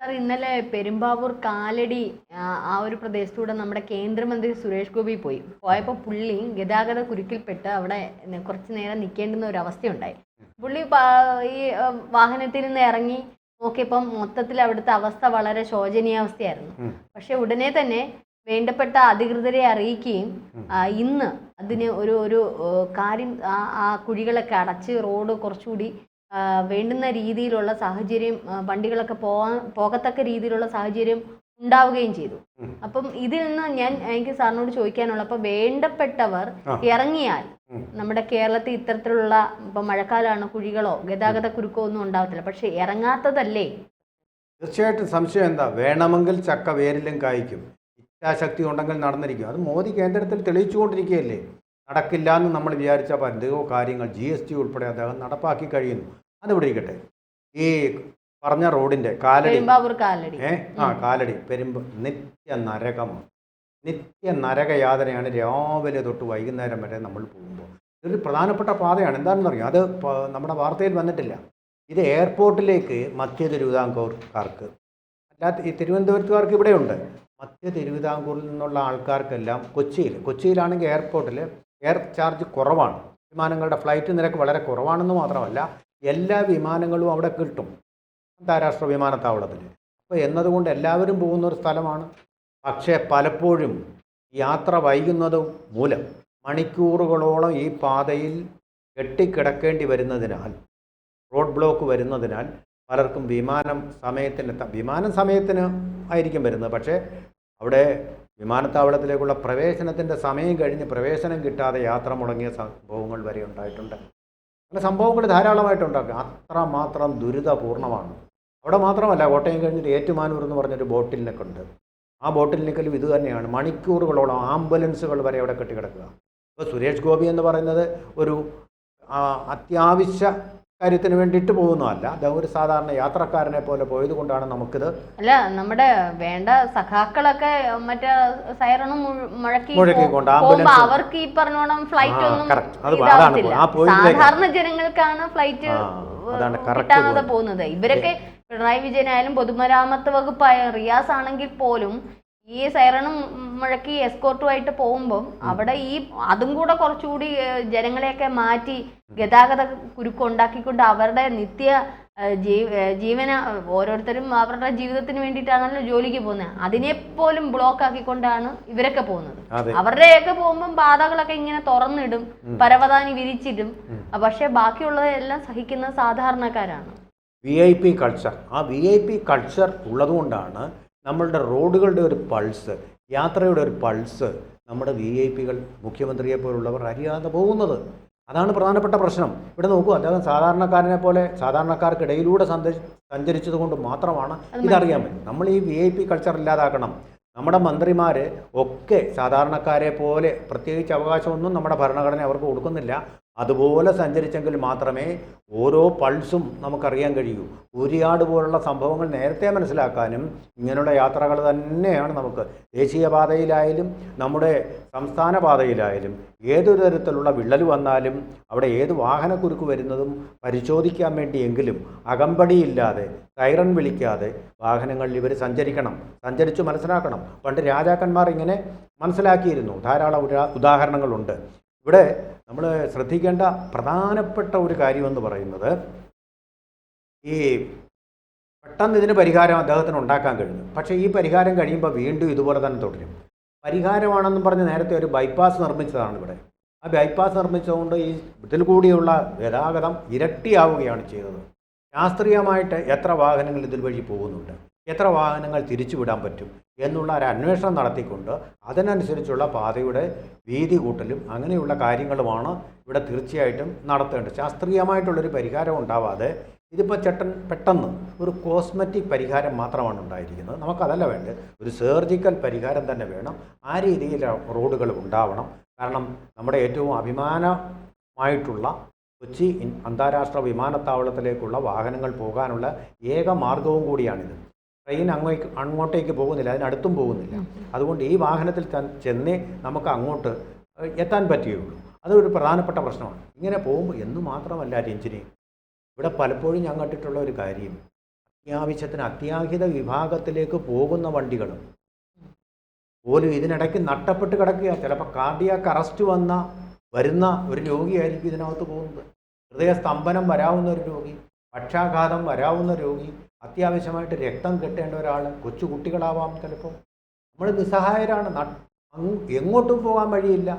Sir, ഇന്നലെ പെരുമ്പാവൂർ കാലടി ആ ഒരു പ്രദേശത്തൂടെ നമ്മുടെ കേന്ദ്രമന്ത്രി സുരേഷ് ഗോപി പോയപ്പോൾ പുള്ളി ഗതാഗത കുരുക്കിൽപ്പെട്ട് അവിടെ കുറച്ച് നേരം നിൽക്കേണ്ടുന്ന ഒരു അവസ്ഥയുണ്ടായി. പുള്ളി ഈ വാഹനത്തിൽ നിന്ന് ഇറങ്ങി നോക്കിയപ്പം മൊത്തത്തിൽ അവിടുത്തെ അവസ്ഥ വളരെ ശോചനീയാവസ്ഥയായിരുന്നു. പക്ഷെ ഉടനെ തന്നെ വേണ്ടപ്പെട്ട അധികൃതരെ അറിയിക്കുകയും ഇന്ന് അതിന് ഒരു കാര്യം ആ കുഴികളൊക്കെ അടച്ച് റോഡ് കുറച്ചുകൂടി വേണ്ടുന്ന രീതിയിലുള്ള സാഹചര്യം, വണ്ടികളൊക്കെ പോകത്തക്ക രീതിയിലുള്ള സാഹചര്യം ഉണ്ടാവുകയും ചെയ്തു. അപ്പം ഇതിൽ നിന്ന് എനിക്ക് സാറിനോട് ചോദിക്കാനുള്ള, അപ്പൊ വേണ്ടപ്പെട്ടവർ ഇറങ്ങിയാൽ നമ്മുടെ കേരളത്തിൽ ഇത്തരത്തിലുള്ള ഇപ്പൊ മഴക്കാലമാണ്, കുഴികളോ ഗതാഗത കുരുക്കോ ഒന്നും ഉണ്ടാവത്തില്ല. പക്ഷെ ഇറങ്ങാത്തതല്ലേ? തീർച്ചയായിട്ടും സംശയം എന്താ, വേണമെങ്കിൽ ചക്ക വേരിലും കായ്ക്കും, ഇച്ഛാശക്തി ഉണ്ടെങ്കിൽ നടന്നിരിക്കും. അത് മോദി കേന്ദ്രത്തിൽ തെളിയിച്ചുകൊണ്ടിരിക്കുകയല്ലേ. നടക്കില്ല എന്ന് നമ്മൾ വിചാരിച്ച പലതോ കാര്യങ്ങൾ GST ഉൾപ്പെടെ അദ്ദേഹം നടപ്പാക്കി കഴിയുന്നു. അതിവിടെ ഇരിക്കട്ടെ. ഈ പറഞ്ഞ റോഡിൻ്റെ കാലടി കാലടി നിത്യ നരകയാതനയാണ് രാവിലെ തൊട്ട് വൈകുന്നേരം വരെ നമ്മൾ പോകുമ്പോൾ. ഇതൊരു പ്രധാനപ്പെട്ട പാതയാണ്. എന്താണെന്നറിയാം, അത് നമ്മുടെ വാർത്തയിൽ വന്നിട്ടില്ല. ഇത് എയർപോർട്ടിലേക്ക് മധ്യ തിരുവിതാംകൂർക്കാർക്ക്, അല്ലാത്ത ഈ തിരുവനന്തപുരത്തുകാർക്ക് ഇവിടെയുണ്ട്. മധ്യ തിരുവിതാംകൂറിൽ നിന്നുള്ള ആൾക്കാർക്കെല്ലാം കൊച്ചിയിലാണെങ്കിൽ എയർപോർട്ടിൽ എയർ ചാർജ് കുറവാണ്. വിമാനങ്ങളുടെ ഫ്ലൈറ്റ് നിരക്ക് വളരെ കുറവാണെന്ന് മാത്രമല്ല, എല്ലാ വിമാനങ്ങളും അവിടെ കിട്ടും അന്താരാഷ്ട്ര വിമാനത്താവളത്തിൽ. അപ്പോൾ എന്നതുകൊണ്ട് എല്ലാവരും പോകുന്നൊരു സ്ഥലമാണ്. പക്ഷേ പലപ്പോഴും യാത്ര വൈകുന്നതും മൂലം മണിക്കൂറുകളോളം ഈ പാതയിൽ കെട്ടിക്കിടക്കേണ്ടി വരുന്നതിനാൽ, റോഡ് ബ്ലോക്ക് വരുന്നതിനാൽ പലർക്കും വിമാനം സമയത്തിന് ആയിരിക്കും വരുന്നത്. പക്ഷേ അവിടെ വിമാനത്താവളത്തിലേക്കുള്ള പ്രവേശനത്തിൻ്റെ സമയം കഴിഞ്ഞ് പ്രവേശനം കിട്ടാതെ യാത്ര മുടങ്ങിയ സംഭവങ്ങൾ വരെ ഉണ്ടായിട്ടുണ്ട്. അങ്ങനെ സംഭവങ്ങൾ ധാരാളമായിട്ടുണ്ടാക്കുക. അത്രമാത്രം ദുരിതപൂർണ്ണമാണ്. അവിടെ മാത്രമല്ല, കോട്ടയം കഴിഞ്ഞിട്ട് ഏറ്റുമാനൂർ എന്ന് പറഞ്ഞൊരു ബോട്ടിൽ നിൽക്കുന്നുണ്ട്. ആ ബോട്ടിൽ നിൽക്കലും ഇത് തന്നെയാണ്. മണിക്കൂറുകളോളം ആംബുലൻസുകൾ വരെ അവിടെ കെട്ടിക്കിടക്കുക. ഇപ്പോൾ സുരേഷ് ഗോപി എന്ന് പറയുന്നത് ഒരു അത്യാവശ്യ കാര്യത്തിന് വേണ്ടിയിട്ട് പോകുന്നതല്ല. അദ്ദേഹം ഒരു സാധാരണ യാത്രക്കാരനെ പോലെ പോയത് കൊണ്ടാണ് നമുക്കിത്. അല്ല, നമ്മുടെ വേണ്ട സഖാക്കളൊക്കെ മറ്റേ സൈറണും മുഴക്കിക്കൊണ്ട് അവർക്ക് ഈ പറഞ്ഞോണം ഫ്ലൈറ്റ് ഒന്നും സാധാരണ ജനങ്ങൾക്കാണ് ഫ്ലൈറ്റ് കിട്ടാതെ പോകുന്നത്. ഇവരൊക്കെ പിണറായി വിജയനായാലും പൊതുമരാമത്ത് വകുപ്പായ റിയാസ് ആണെങ്കിൽ പോലും ഈ സൈറണും മുഴക്കി എസ്കോർട്ടുമായിട്ട് പോകുമ്പം അവിടെ അതും കൂടെ കുറച്ചുകൂടി ജനങ്ങളെയൊക്കെ മാറ്റി ഗതാഗത കുരുക്കുണ്ടാക്കിക്കൊണ്ട് അവരുടെ നിത്യ ജീവന ഓരോരുത്തരും അവരുടെ ജീവിതത്തിന് വേണ്ടിയിട്ടാണല്ലോ ജോലിക്ക് പോകുന്നത്. അതിനെപ്പോലും ബ്ലോക്ക് ആക്കിക്കൊണ്ടാണ് ഇവരൊക്കെ പോകുന്നത്. അവരുടെയൊക്കെ പോകുമ്പം പാതകളൊക്കെ ഇങ്ങനെ തുറന്നിടും, പരവതാനി വിരിച്ചിടും. പക്ഷെ ബാക്കിയുള്ളതെല്ലാം സഹിക്കുന്ന സാധാരണക്കാരാണ്. VIP culture. ആ VIP കൾച്ചർ ഉള്ളതുകൊണ്ടാണ് നമ്മളുടെ റോഡുകളുടെ ഒരു പൾസ്, യാത്രയുടെ ഒരു പൾസ് നമ്മുടെ VIP മുഖ്യമന്ത്രിയെ പോലുള്ളവർ അറിയാതെ പോകുന്നത്. അതാണ് പ്രധാനപ്പെട്ട പ്രശ്നം. ഇവിടെ നോക്കൂ, അദ്ദേഹം സാധാരണക്കാരനെ പോലെ സാധാരണക്കാർക്കിടയിലൂടെ സഞ്ചരിച്ചത് കൊണ്ട് മാത്രമാണ് ഇതറിയാൻ പറ്റും. നമ്മൾ ഈ VIP കൾച്ചർ ഇല്ലാതാക്കണം. നമ്മുടെ മന്ത്രിമാർ ഒക്കെ സാധാരണക്കാരെ പോലെ പ്രത്യേകിച്ച് അവകാശമൊന്നും നമ്മുടെ ഭരണഘടന അവർക്ക് കൊടുക്കുന്നില്ല. അതുപോലെ സഞ്ചരിച്ചെങ്കിൽ മാത്രമേ ഓരോ പൾസും നമുക്കറിയാൻ കഴിയൂ. ഊരിയാട് പോലുള്ള സംഭവങ്ങൾ നേരത്തെ മനസ്സിലാക്കാനും ഇങ്ങനെയുള്ള യാത്രകൾ തന്നെയാണ് നമുക്ക് ദേശീയപാതയിലായാലും നമ്മുടെ സംസ്ഥാന പാതയിലായാലും ഏതൊരു തരത്തിലുള്ള വിള്ളൽ വന്നാലും അവിടെ ഏത് വാഹനക്കുരുക്ക് വരുന്നതും പരിശോധിക്കാൻ വേണ്ടിയെങ്കിലും അകമ്പടിയില്ലാതെ സൈറൺ വിളിക്കാതെ വാഹനങ്ങളിൽ ഇവർ സഞ്ചരിച്ചു മനസ്സിലാക്കണം. പണ്ട് രാജാക്കന്മാർ ഇങ്ങനെ മനസ്സിലാക്കിയിരുന്നു. ധാരാളം ഉദാഹരണങ്ങളുണ്ട്. ഇവിടെ നമ്മൾ ശ്രദ്ധിക്കേണ്ട പ്രധാനപ്പെട്ട ഒരു കാര്യമെന്ന് പറയുന്നത്, ഈ പെട്ടെന്ന് ഇതിന് പരിഹാരം അദ്ദേഹത്തിന് ഉണ്ടാക്കാൻ കഴിഞ്ഞു. പക്ഷേ ഈ പരിഹാരം കഴിയുമ്പോൾ വീണ്ടും ഇതുപോലെ തന്നെ തുടരും. പരിഹാരമാണെന്നും പറഞ്ഞ് നേരത്തെ ഒരു ബൈപ്പാസ് നിർമ്മിച്ചതാണ് ഇവിടെ. ആ ബൈപ്പാസ് നിർമ്മിച്ചതുകൊണ്ട് ഈ ഇതിൽ കൂടിയുള്ള ഗതാഗതം ഇരട്ടിയാവുകയാണ് ചെയ്തത്. ശാസ്ത്രീയമായിട്ട് എത്ര വാഹനങ്ങൾ ഇതിൽ വഴി പോകുന്നുണ്ട്, എത്ര വാഹനങ്ങൾ തിരിച്ചുവിടാൻ പറ്റും എന്നുള്ള ഒരു അന്വേഷണം നടത്തിക്കൊണ്ട് അതിനനുസരിച്ചുള്ള പാതയുടെ വീതി കൂട്ടലും അങ്ങനെയുള്ള കാര്യങ്ങളുമാണ് ഇവിടെ തീർച്ചയായിട്ടും നടത്തേണ്ടത്. ശാസ്ത്രീയമായിട്ടുള്ളൊരു പരിഹാരം ഉണ്ടാവാതെ ഇതിപ്പോൾ പെട്ടെന്ന് ഒരു കോസ്മെറ്റിക് പരിഹാരം മാത്രമാണ് ഉണ്ടായിരിക്കുന്നത്. നമുക്കതല്ല വേണ്ടത്, ഒരു സർജിക്കൽ പരിഹാരം തന്നെ വേണം. ആ രീതിയിൽ റോഡുകൾ ഉണ്ടാവണം. കാരണം നമ്മുടെ ഏറ്റവും അഭിമാനമായിട്ടുള്ള കൊച്ചി അന്താരാഷ്ട്ര വിമാനത്താവളത്തിലേക്കുള്ള വാഹനങ്ങൾ പോകാനുള്ള ഏക മാർഗവും കൂടിയാണിത്. ട്രെയിൻ അങ്ങോട്ടേക്ക് പോകുന്നില്ല, അതിനടുത്തും പോകുന്നില്ല. അതുകൊണ്ട് ഈ വാഹനത്തിൽ ചെന്നേ നമുക്ക് അങ്ങോട്ട് എത്താൻ പറ്റുകയുള്ളൂ. അതൊരു പ്രധാനപ്പെട്ട പ്രശ്നമാണ്. ഇങ്ങനെ പോകുമ്പോൾ എന്ന് മാത്രമല്ല രഞ്ജിനി, ഇവിടെ പലപ്പോഴും ഞാൻ കണ്ടിട്ടുള്ള ഒരു കാര്യം, അത്യാവശ്യത്തിന് അത്യാഹിത വിഭാഗത്തിലേക്ക് പോകുന്ന വണ്ടികൾ പോലും ഇതിനിടയ്ക്ക് നഷ്ടപ്പെട്ട് കിടക്കുക. ചിലപ്പോൾ കാർഡിയാക്ക് അറസ്റ്റ് വരുന്ന ഒരു രോഗിയായിരിക്കും ഇതിനകത്ത് പോകുന്നത്. ഹൃദയസ്തംഭനം വരാവുന്ന ഒരു രോഗി, പക്ഷാഘാതം വരാവുന്ന രോഗി, അത്യാവശ്യമായിട്ട് രക്തം കെട്ടേണ്ട ഒരാൾ, കൊച്ചു കുട്ടികളാവാം. ചിലപ്പോൾ നമ്മൾ നിസ്സഹായരാണ്, എങ്ങോട്ടും പോകാൻ വഴിയില്ല.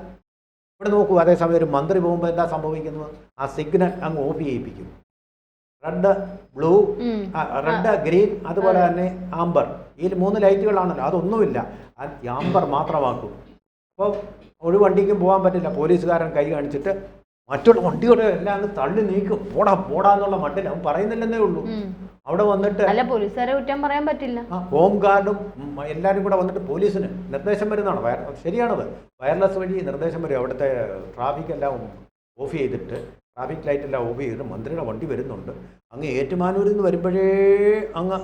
ഇവിടെ നോക്കൂ, അതേസമയം ഒരു മന്ത്രി പോകുമ്പോൾ എന്താ സംഭവിക്കുന്നത്? ആ സിഗ്നൽ അങ്ങ് ഓഫ് ചെയ്യിപ്പിക്കും. റെഡ്, ബ്ലൂ, റെഡ്, ഗ്രീൻ, അതുപോലെ തന്നെ ആംബർ. ഈ 3 ലൈറ്റുകളാണല്ലോ, അതൊന്നുമില്ല. ആംബർ മാത്രമാക്കും. അപ്പോൾ ഒരു വണ്ടിക്കും പോകാൻ പറ്റില്ല. പോലീസുകാരൻ കൈ കാണിച്ചിട്ട് മറ്റുള്ള വണ്ടികളെ എല്ലാം അങ്ങ് തള്ളി നീക്കും. പോടാന്നുള്ള മട്ടിൽ അവൻ പറയുന്നില്ലെന്നേ ഉള്ളൂ. അവിടെ വന്നിട്ട് അല്ല, പോലീസുകാരെ കുറ്റം പറയാൻ പറ്റില്ല. ഹോം ഗാർഡും എല്ലാവരും കൂടെ വന്നിട്ട് പോലീസിന് നിർദ്ദേശം വരുന്നതാണ്. ശരിയാണത്, വയർലെസ് വഴി നിർദ്ദേശം വരും. അവിടുത്തെ ട്രാഫിക് എല്ലാം ഓഫ് ചെയ്തിട്ട്, ട്രാഫിക് ലൈറ്റ് എല്ലാം ഓഫ് ചെയ്തിട്ട് മന്ത്രിയുടെ വണ്ടി വരുന്നുണ്ട്. അങ്ങ് ഏറ്റുമാനൂരിൽ നിന്ന് വരുമ്പോഴേ അങ്ങ്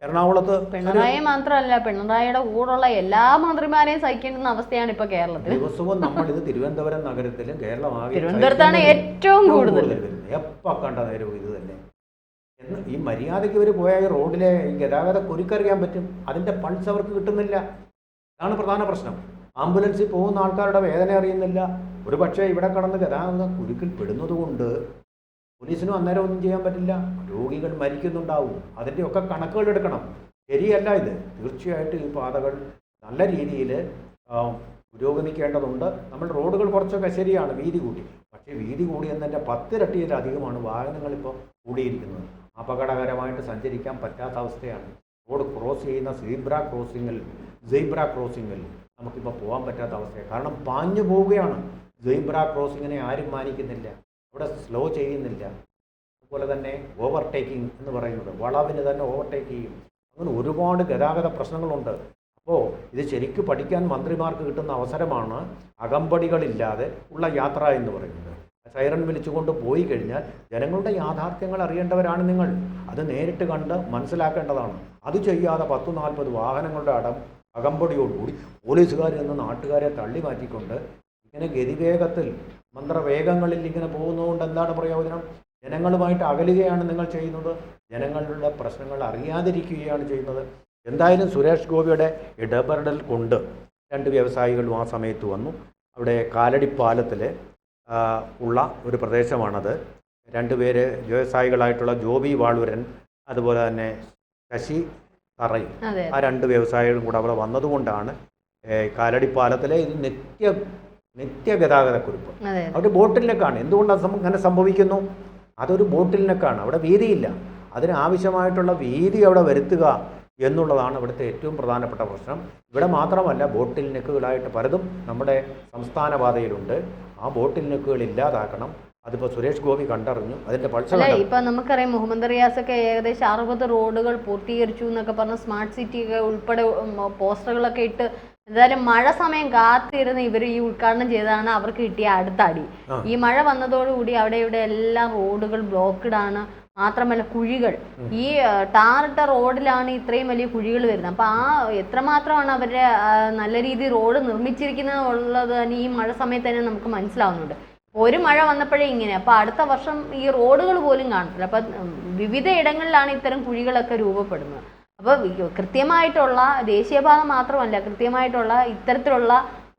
എറണാകുളത്ത്. പിണറായി മാത്രമല്ല, പിണറായിയുടെ കൂടെയുള്ള എല്ലാ മന്ത്രിമാരെയും സഹിക്കേണ്ടുന്ന അവസ്ഥയാണ് ഇപ്പൊ കേരളത്തിൽ. ദിവസവും നമ്മളിത് തിരുവനന്തപുരം നഗരത്തിലും കേരളമാകെ തിരുവനന്തപുരത്താണ് ഏറ്റവും കൂടുതൽ വരുന്നത്. എപ്പോൾ കണ്ട നേരവും ഇത് തന്നെ. എന്ന് ഈ മര്യാദയ്ക്ക് ഇവർ പോയാൽ റോഡിലെ ഗതാഗത കുരുക്കറിയാൻ പറ്റും. അതിൻ്റെ പൾസ് അവർക്ക് കിട്ടുന്നില്ല. അതാണ് പ്രധാന പ്രശ്നം. ആംബുലൻസിൽ പോകുന്ന ആൾക്കാരുടെ വേദന അറിയുന്നില്ല. ഒരു പക്ഷേ ഇവിടെ കടന്ന് ഗതാഗത കുരുക്കിൽ പെടുന്നതുകൊണ്ട് പോലീസിനും അന്നേരം ഒന്നും ചെയ്യാൻ പറ്റില്ല. രോഗികൾ മരിക്കുന്നുണ്ടാവും. അതിൻ്റെയൊക്കെ കണക്കുകൾ എടുക്കണം. ശരിയല്ല ഇത്. തീർച്ചയായിട്ടും ഈ പാതകൾ നല്ല രീതിയിൽ പുരോഗമിക്കേണ്ടതുണ്ട്. നമ്മൾ റോഡുകൾ കുറച്ചൊക്കെ ശരിയാണ്, വീതി കൂട്ടി. പക്ഷേ വീതി കൂടിയെന്നതിൻ്റെ 10 ഇരട്ടിയിലധികമാണ് വാഹനങ്ങളിപ്പോൾ കൂടിയിരിക്കുന്നത്. അപകടകരമായിട്ട് സഞ്ചരിക്കാൻ പറ്റാത്ത അവസ്ഥയാണ്. റോഡ് ക്രോസ് ചെയ്യുന്ന സീബ്ര ക്രോസിങ്ങിൽ നമുക്കിപ്പോൾ പോകാൻ പറ്റാത്ത അവസ്ഥയാണ്. കാരണം പാഞ്ഞു പോവുകയാണ്. സീബ്ര ക്രോസിങ്ങിനെ ആരും മാനിക്കുന്നില്ല, അവിടെ സ്ലോ ചെയ്യുന്നില്ല. അതുപോലെ തന്നെ ഓവർടേക്കിംഗ് എന്ന് പറയുന്നത്, വളവിന് തന്നെ ഓവർടേക്ക് ചെയ്യും. അങ്ങനെ ഒരുപാട് ഗതാഗത പ്രശ്നങ്ങളുണ്ട്. അപ്പോൾ ഇത് ശരിക്കും പഠിക്കാൻ മന്ത്രിമാർക്ക് കിട്ടുന്ന അവസരമാണ് അകമ്പടികളില്ലാതെ ഉള്ള യാത്ര എന്ന് പറയുന്നത്. സൈറൺ വിളിച്ചുകൊണ്ട് പോയി കഴിഞ്ഞാൽ ജനങ്ങളുടെ യാഥാർത്ഥ്യങ്ങൾ അറിയേണ്ടവരാണ് നിങ്ങൾ. അത് നേരിട്ട് കണ്ട് മനസ്സിലാക്കേണ്ടതാണ്. അത് ചെയ്യാതെ 10-40 വാഹനങ്ങളുടെ അകമ്പടിയോടുകൂടി പോലീസുകാർ നിന്ന് നാട്ടുകാരെ തള്ളി മാറ്റിക്കൊണ്ട് ഇങ്ങനെ ഗതിവേഗത്തിൽ മന്ത്രവേഗങ്ങളിൽ ഇങ്ങനെ പോകുന്നതുകൊണ്ട് എന്താണ് പ്രയോജനം? ജനങ്ങളുമായിട്ട് അകലുകയാണ് നിങ്ങൾ ചെയ്യുന്നത്. ജനങ്ങളുടെ പ്രശ്നങ്ങൾ അറിയാതിരിക്കുകയാണ് ചെയ്യുന്നത്. എന്തായാലും സുരേഷ് ഗോപിയുടെ ഇടപെടൽ കൊണ്ട് 2 വ്യവസായികളും ആ സമയത്ത് വന്നു. അവിടെ കാലടിപ്പാലത്തിൽ ഉള്ള ഒരു പ്രദേശമാണത്. 2 പേര് വ്യവസായികളായിട്ടുള്ള ജോബി വാളൂരൻ, അതുപോലെ തന്നെ ശശി തറയിൽ, ആ 2 വ്യവസായികളും കൂടെ അവിടെ വന്നതുകൊണ്ടാണ് കാലടിപ്പാലത്തിലെ ഇത് നിത്യ ഗതാഗതക്കുറിപ്പ്. അവർ ബോട്ടിലിനൊക്കെയാണ്. എന്തുകൊണ്ടാണ് അങ്ങനെ സംഭവിക്കുന്നു? അതൊരു ബോട്ടിലിനൊക്കെയാണ്. അവിടെ വീതിയില്ല. അതിനാവശ്യമായിട്ടുള്ള വീതി അവിടെ വരുത്തുക എന്നുള്ളതാണ് ഇവിടുത്തെ ഏറ്റവും പ്രധാനപ്പെട്ട പ്രശ്നം. ഇവിടെ മാത്രമല്ല, ബോട്ടിൽ നെക്കുകളായിട്ട് പലതും നമ്മുടെ സംസ്ഥാന പാതയിലുണ്ട്. ആ ബോട്ടിൽ നെക്കുകൾ ഇല്ലാതാക്കണം. അതിപ്പോൾ സുരേഷ് ഗോപി കണ്ടറിഞ്ഞു. അതിൻ്റെ അല്ല, ഇപ്പം നമുക്കറിയാം മുഹമ്മദ് റിയാസൊക്കെ ഏകദേശം 60 റോഡുകൾ പൂർത്തീകരിച്ചു എന്നൊക്കെ പറഞ്ഞ് സ്മാർട്ട് സിറ്റി ഉൾപ്പെടെ പോസ്റ്ററുകളൊക്കെ ഇട്ട് എന്തായാലും മഴ സമയം കാത്തിരുന്ന് ഇവർ ഈ ഉദ്ഘാടനം ചെയ്തതാണ് അവർക്ക് കിട്ടിയ അടുത്ത അടി. ഈ മഴ വന്നതോടുകൂടി അവിടെ ഇവിടെ എല്ലാം റോഡുകൾ ബ്ലോക്ക്ഡ് ആണ്. മാത്രമല്ല കുഴികൾ, ഈ ടാറിട്ട റോഡിലാണ് ഇത്രയും വലിയ കുഴികൾ വരുന്നത്. അപ്പോൾ ആ എത്രമാത്രമാണ് അവരുടെ നല്ല രീതിയിൽ റോഡ് നിർമ്മിച്ചിരിക്കുന്നത് ഉള്ളത് തന്നെ ഈ മഴ സമയത്ത് തന്നെ നമുക്ക് മനസ്സിലാവുന്നുണ്ട്. ഒരു മഴ വന്നപ്പോഴേ ഇങ്ങനെ. അപ്പോൾ അടുത്ത വർഷം ഈ റോഡുകൾ പോലും കാണത്തില്ല. അപ്പം വിവിധ ഇടങ്ങളിലാണ് ഇത്തരം കുഴികളൊക്കെ രൂപപ്പെടുന്നത്. അപ്പോൾ കൃത്യമായിട്ടുള്ള ദേശീയപാത മാത്രമല്ല, കൃത്യമായിട്ടുള്ള ഇത്തരത്തിലുള്ള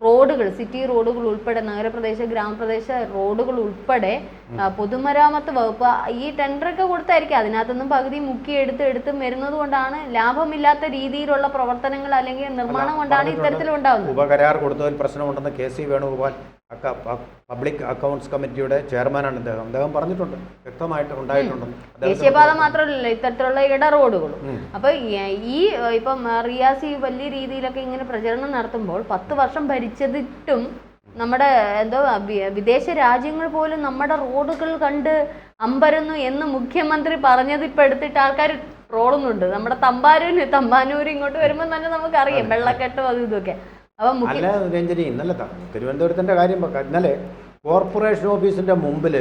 റോഡുകൾ, സിറ്റി റോഡുകൾ ഉൾപ്പെടെ, നഗരപ്രദേശ ഗ്രാമപ്രദേശ റോഡുകൾ ഉൾപ്പെടെ പൊതുമരാമത്ത് വകുപ്പ് ഈ ടെൻഡറൊക്കെ കൊടുത്തായിരിക്കും. അതിനകത്തൊന്നും പകുതി മുക്കി എടുത്തും വരുന്നത് കൊണ്ടാണ് ലാഭമില്ലാത്ത രീതിയിലുള്ള പ്രവർത്തനങ്ങൾ അല്ലെങ്കിൽ നിർമ്മാണം കൊണ്ടാണ് ഇത്തരത്തിലുണ്ടാകുന്നത്. ഉപകരാർ കൊടുത്തതിൽ പ്രശ്നമുണ്ടെന്ന് KC വേണുഗോപാൽ പബ്ലിക് അക്കൗണ്ട്സ് കമ്മിറ്റിയുടെ ചെയർമാനാണ് അദ്ദേഹം പറഞ്ഞിട്ടുണ്ട്, വ്യക്തമായിട്ട് ഉണ്ടായിട്ടുണ്ടെന്ന്. ദേശീയപാത മാത്രമല്ല, ഇത്തരത്തിലുള്ള ഇട റോഡുകളും. അപ്പൊ ഈ ഇപ്പം റിയാസി വലിയ രീതിയിലൊക്കെ ഇങ്ങനെ പ്രചരണം നടത്തുമ്പോൾ 10 വർഷം ഭരിച്ചതിട്ടും നമ്മുടെ വിദേശ രാജ്യങ്ങൾ പോലും നമ്മുടെ റോഡുകൾ കണ്ട് അമ്പരന്നു എന്ന് മുഖ്യമന്ത്രി പറഞ്ഞത് ഇപ്പൊ എടുത്തിട്ട് ആൾക്കാർ ട്രോളുന്നുണ്ട്. നമ്മുടെ തമ്പാനൂര് ഇങ്ങോട്ട് വരുമ്പോൾ തന്നെ നമുക്കറിയാം വെള്ളക്കെട്ടും അതും ഇതൊക്കെ. അല്ല രഞ്ജനി, ഇന്നലെ തിരുവനന്തപുരത്തിൻ്റെ കാര്യം ഇന്നലെ കോർപ്പറേഷൻ ഓഫീസിൻ്റെ മുമ്പിൽ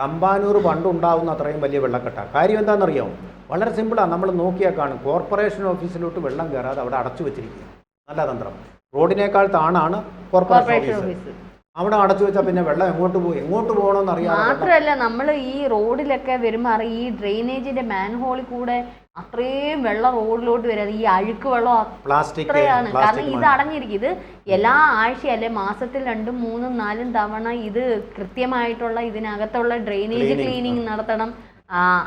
തമ്പാനൂർ പണ്ടുണ്ടാവുന്ന അത്രയും വലിയ വെള്ളക്കെട്ടാണ്. കാര്യം എന്താണെന്നറിയാമോ? വളരെ സിമ്പിളാണ്. നമ്മൾ നോക്കിയാൽ കാണും, കോർപ്പറേഷൻ ഓഫീസിലോട്ട് വെള്ളം കയറാതെ അവിടെ അടച്ചു വെച്ചിരിക്കുക. നല്ല തന്ത്രം. റോഡിനേക്കാൾ താണാണ് കോർപ്പറേഷൻ ഓഫീസ്. അവിടെ അടച്ചു വെച്ചാൽ പിന്നെ വെള്ളം എങ്ങോട്ട് പോകണമെന്ന് അറിയാം. മാത്രമല്ല നമ്മൾ ഈ റോഡിലൊക്കെ വരുമ്പോൾ ഈ ഡ്രെയിനേജിന്റെ മാൻഹോളിൽ കൂടെ അത്രയും വെള്ളം റോഡിലോട്ട് വരാതെ ഈ അഴുക്ക് വെള്ളം അത്രയാണ്. കാരണം ഇത് അടഞ്ഞിരിക്കും. ഇത് എല്ലാ ആഴ്ചയും അല്ലെ മാസത്തിൽ 2, 3, 4 തവണ ഇത് കൃത്യമായിട്ടുള്ള ഇതിനകത്തുള്ള ഡ്രെയിനേജ് ക്ലീനിങ് നടത്തണം.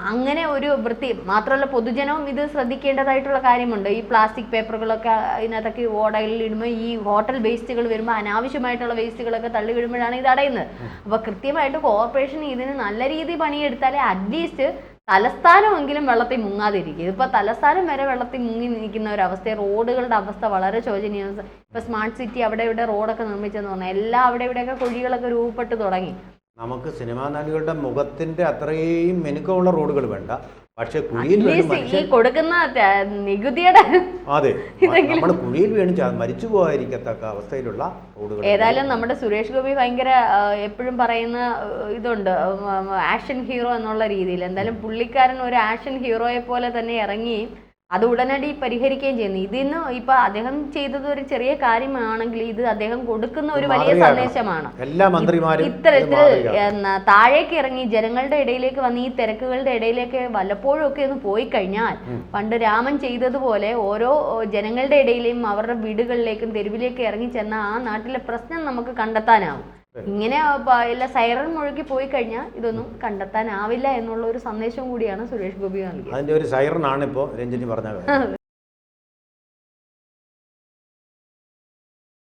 അങ്ങനെ ഒരു വൃത്തി മാത്രമല്ല പൊതുജനവും ഇത് ശ്രദ്ധിക്കേണ്ടതായിട്ടുള്ള കാര്യമുണ്ട്. ഈ പ്ലാസ്റ്റിക് പേപ്പറുകളൊക്കെ ഇതിനകത്തൊക്കെ ഓടകളിൽ ഇടുമ്പോൾ ഈ ഹോട്ടൽ വേസ്റ്റുകൾ വരുമ്പോൾ അനാവശ്യമായിട്ടുള്ള വേസ്റ്റുകളൊക്കെ തള്ളി വിടുമ്പോഴാണ് ഇത് അടയുന്നത്. അപ്പോൾ കൃത്യമായിട്ട് കോർപ്പറേഷൻ ഇതിന് നല്ല രീതിയിൽ പണിയെടുത്താലേ അറ്റ്ലീസ്റ്റ് തലസ്ഥാനമെങ്കിലും വെള്ളത്തിൽ മുങ്ങാതിരിക്കും. ഇപ്പോൾ തലസ്ഥാനം വരെ വെള്ളത്തിൽ മുങ്ങി നിൽക്കുന്ന ഒരു അവസ്ഥ. റോഡുകളുടെ അവസ്ഥ വളരെ ശോചനീയമാണ്. ഇപ്പോൾ സ്മാർട്ട് സിറ്റി അവിടെ ഇവിടെ റോഡൊക്കെ നിർമ്മിച്ചെന്ന് പറഞ്ഞാൽ എല്ലാം അവിടെ ഇവിടെയൊക്കെ കുഴികളൊക്കെ രൂപപ്പെട്ട് തുടങ്ങി. നമുക്ക് സിനിമാ നടികളുടെ മുഖത്തിന്റെ അത്രയും മെനുക്കമുള്ള റോഡുകൾ വേണ്ട, പക്ഷെ കുഴിയിൽ ഈ കൊടുക്കുന്ന നികുതിയുടെ അതെ നമ്മൾ കുഴിയിൽ വീണ് മരിച്ചു പോകാതിരിക്കത്തക്ക അവസ്ഥയിലുള്ള റോഡുകൾ. ഏതായാലും നമ്മുടെ സുരേഷ് ഗോപി ഭയങ്കര എപ്പോഴും പറയുന്ന ഇതുണ്ട്, ആക്ഷൻ ഹീറോ എന്നുള്ള രീതിയിൽ. എന്തായാലും പുള്ളിക്കാരൻ ഒരു ആക്ഷൻ ഹീറോയെ പോലെ തന്നെ ഇറങ്ങി അത് ഉടനടി പരിഹരിക്കുകയും ചെയ്യുന്നു. ഇതിന് ഇപ്പൊ അദ്ദേഹം ചെയ്തത് ഒരു ചെറിയ കാര്യമാണെങ്കിൽ ഇത് അദ്ദേഹം കൊടുക്കുന്ന ഒരു വലിയ സന്ദേശമാണ്. എല്ലാ മന്ത്രിമാരും ഇത്തരത്തിൽ താഴേക്ക് ഇറങ്ങി ജനങ്ങളുടെ ഇടയിലേക്ക് വന്ന് ഈ തിരക്കുകളുടെ ഇടയിലേക്ക് വല്ലപ്പോഴും ഒക്കെ ഒന്ന് പോയി കഴിഞ്ഞാൽ പണ്ട് രാമൻ ചെയ്തതുപോലെ ഓരോ ജനങ്ങളുടെ ഇടയിലെയും അവരുടെ വീടുകളിലേക്കും തെരുവിലേക്ക് ഇറങ്ങി ചെന്ന ആ നാട്ടിലെ പ്രശ്നം നമുക്ക് കണ്ടെത്താനാവും. ഇങ്ങനെ എല്ലാ സൈറൺ മുഴുകി പോയി കഴിഞ്ഞാൽ ഇതൊന്നും കണ്ടെത്താനാവില്ല എന്നുള്ള ഒരു സന്ദേശവും കൂടിയാണ് സുരേഷ് ഗോപി നൽകിയത്. അതിന്റെ ഒരു സൈറൺ ആണ് ഇപ്പോൾ രഞ്ജിനി പറഞ്ഞത്.